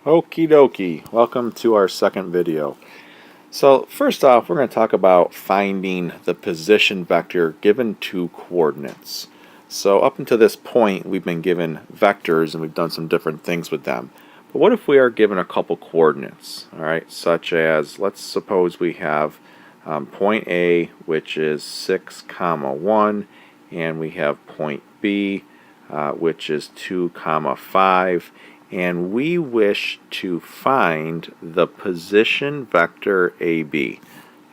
Okie dokie, welcome to our second video. So first off, we're going to talk about finding the position vector given two coordinates. So up until this point we've been given vectors and we've done some different things with them. But what if we are given a couple coordinates, alright, such as, let's suppose we have point A, which is 6, 1, and we have point B, which is 2, 5, and we wish to find the position vector AB.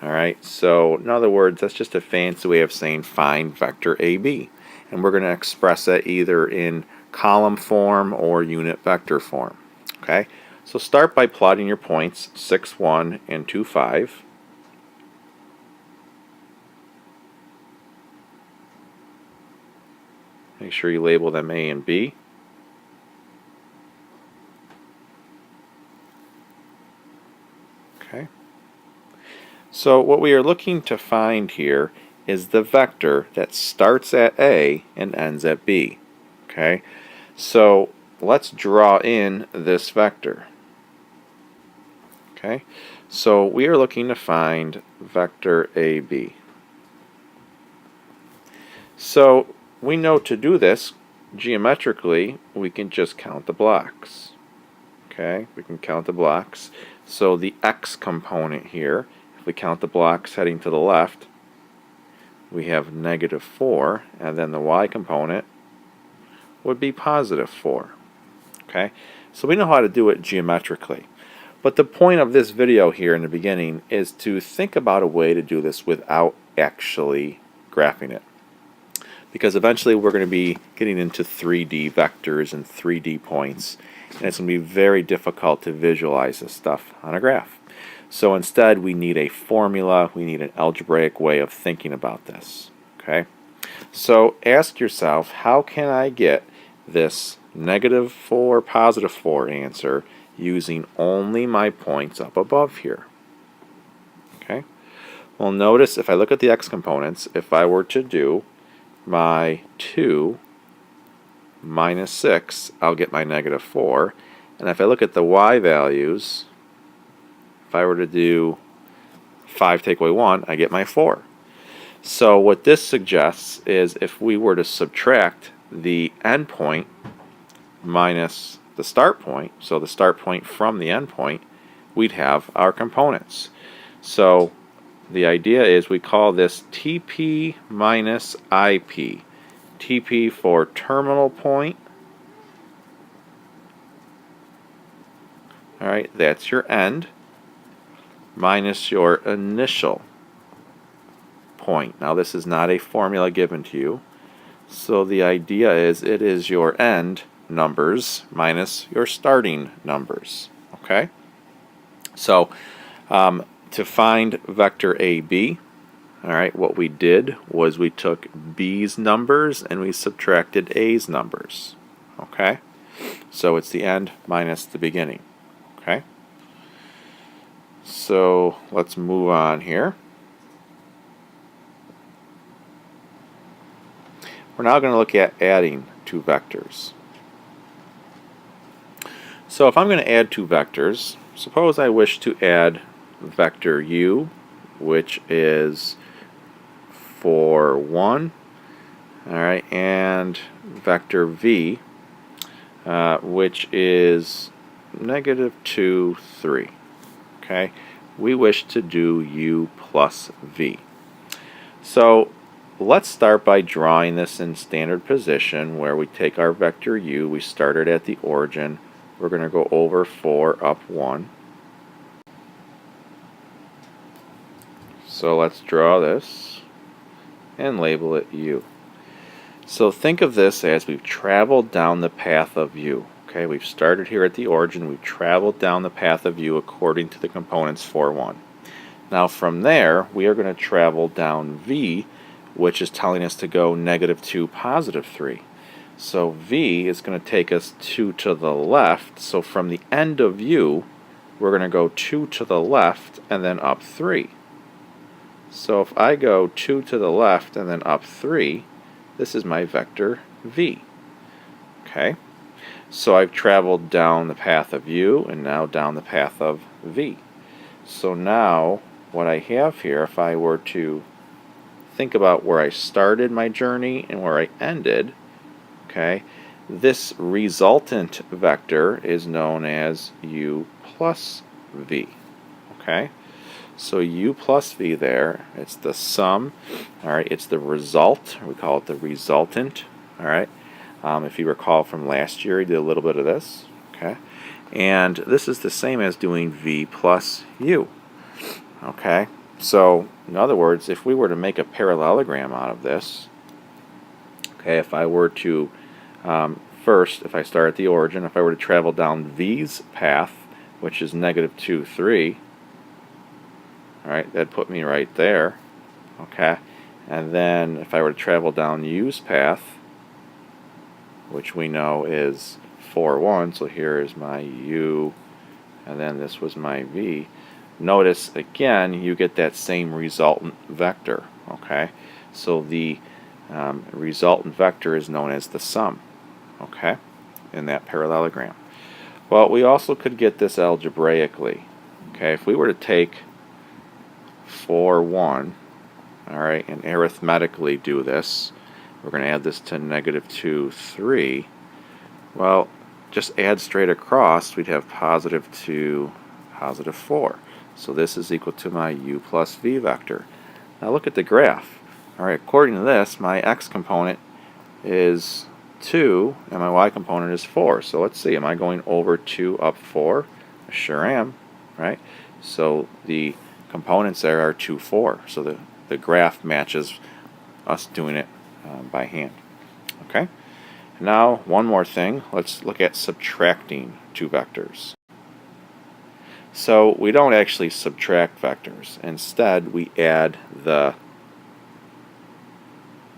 Alright, so in other words, that's just a fancy way of saying find vector AB. And we're going to express that either in column form or unit vector form. Okay, so start by plotting your points 6, 1 and 2, 5. Make sure you label them A and B. Okay. So what we are looking to find here is the vector that starts at A and ends at B. Okay. So let's draw in this vector. Okay. So we are looking to find vector AB. So we know to do this geometrically we can just count the blocks. Okay, we can count the blocks. So the x component here, if we count the blocks heading to the left, we have -4, and then the y component would be +4. Okay, so we know how to do it geometrically. But the point of this video here in the beginning is to think about a way to do this without actually graphing it. Because eventually we're going to be getting into 3D vectors and 3D points, and it's going to be very difficult to visualize this stuff on a graph. So instead we need a formula, we need an algebraic way of thinking about this. Okay? So ask yourself, how can I get this -4, +4 answer using only my points up above here? Okay? Well, notice if I look at the x components, if I were to do my 2 minus 6, I'll get my -4. And if I look at the y values, if I were to do 5 take away 1, I get my 4. So what this suggests is if we were to subtract the end point minus the start point, so the start point from the end point, we'd have our components. So the idea is we call this TP minus IP. TP for terminal point. Alright, that's your end, minus your initial point. Now this is not a formula given to you, so the idea is it is your end numbers minus your starting numbers. Okay? So to find vector AB, alright, what we did was we took B's numbers and we subtracted A's numbers. Okay? So it's the end minus the beginning. Okay? So let's move on here. We're now going to look at adding two vectors. So if I'm going to add two vectors, suppose I wish to add vector u, which is 4, 1, alright, and vector v, which is -2, 3. Okay, we wish to do u plus v. So let's start by drawing this in standard position where we take our vector u, we started at the origin, we're going to go over 4 up 1. So let's draw this and label it u. So think of this as we've traveled down the path of u. Okay, we've started here at the origin, we've traveled down the path of u according to the components 4, 1. Now from there, we are going to travel down v, which is telling us to go -2, +3. So v is going to take us 2 to the left, so from the end of u, we're going to go 2 to the left and then up 3. So if I go 2 to the left and then up 3, this is my vector v. Okay? So I've traveled down the path of u and now down the path of v. So now what I have here, if I were to think about where I started my journey and where I ended, okay, this resultant vector is known as u plus v. Okay, so u plus v there, it's the sum, all right, it's the result, we call it the resultant, all right. If you recall from last year, we did a little bit of this, okay, and this is the same as doing v plus u, okay. So in other words, if we were to make a parallelogram out of this, okay, if I were to first, if I start at the origin, if I were to travel down v's path, which is -2, 3, all right, that'd put me right there, okay, and then if I were to travel down u's path, which we know is 4, 1, so here is my u, and then this was my v. Notice again you get that same resultant vector, okay, so the resultant vector is known as the sum, okay, in that parallelogram. Well, we also could get this algebraically, okay, if we were to take 4, 1, all right, and arithmetically do this, we're going to add this to -2, 3, well, just add straight across, we'd have +2, +4. So this is equal to my u plus v vector. Now look at the graph. All right, according to this, my x component is 2 and my y component is 4. So let's see, am I going over 2 up 4? I sure am, right? So the components there are 2, 4. So the graph matches us doing it by hand. Okay. Now one more thing. Let's look at subtracting two vectors. So we don't actually subtract vectors. Instead, we add the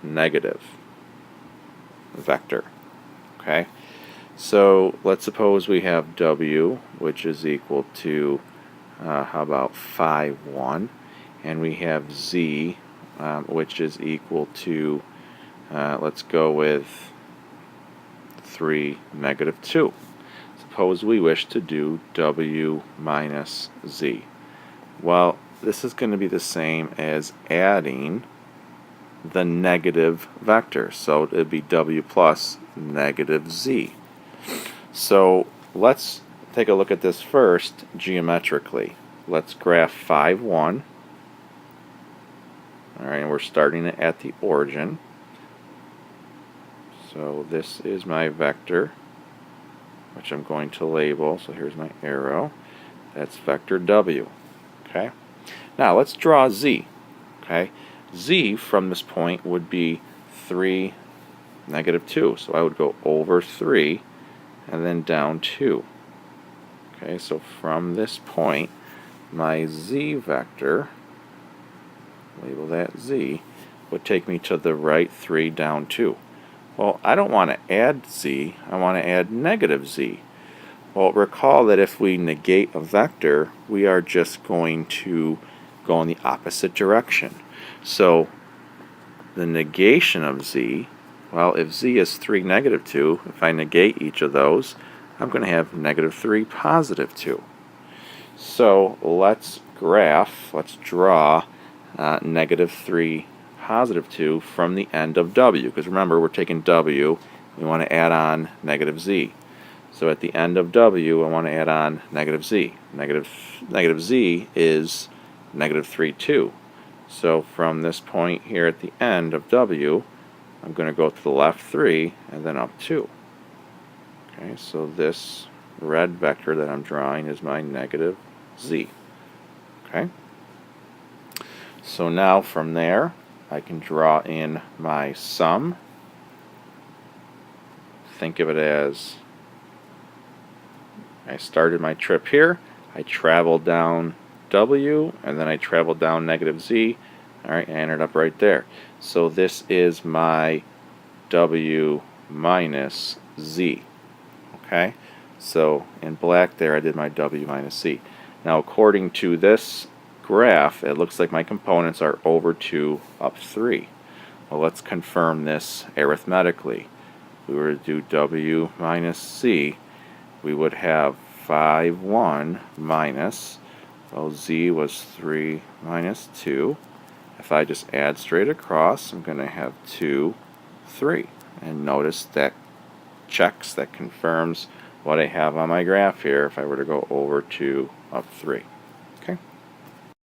negative vector. Okay. So let's suppose we have w, which is equal to how about 5, 1, and we have z, which is equal to let's go with 3, -2. Suppose we wish to do w minus z. Well, this is going to be the same as adding the negative vector. So it would be w plus -z. So let's take a look at this first geometrically. Let's graph 5, 1. Alright, and we're starting it at the origin. So this is my vector, which I'm going to label. So here's my arrow. That's vector w. Okay. Now let's draw z. Okay. Z from this point would be 3, -2. So I would go over 3 and then down 2. Okay, so from this point, my z vector, label that z, would take me to the right 3 down 2. Well, I don't want to add z, I want to add -z. Well, recall that if we negate a vector, we are just going to go in the opposite direction. So the negation of z, well, if z is 3, -2, if I negate each of those, I'm going to have -3, +2. So let's draw -3, +2 from the end of w, because remember we're taking w, we want to add on -z. So at the end of w I want to add on -z. Negative z is -3, 2. So from this point here at the end of w, I'm going to go to the left 3 and then up 2. Okay, so this red vector that I'm drawing is my -z. Okay. So now from there I can draw in my sum. Think of it as I started my trip here, I traveled down w, and then I traveled down -z. Alright, I ended up right there. So this is my w minus z. Okay, so in black there I did my w minus z. Now according to this graph, it looks like my components are over 2 up 3. Well, let's confirm this arithmetically. we were to do W minus C, we would have 5, 1 minus, well, Z was 3 minus 2. If I just add straight across, I'm going to have 2, 3. And notice that checks, that confirms what I have on my graph here if I were to go over 2 up 3.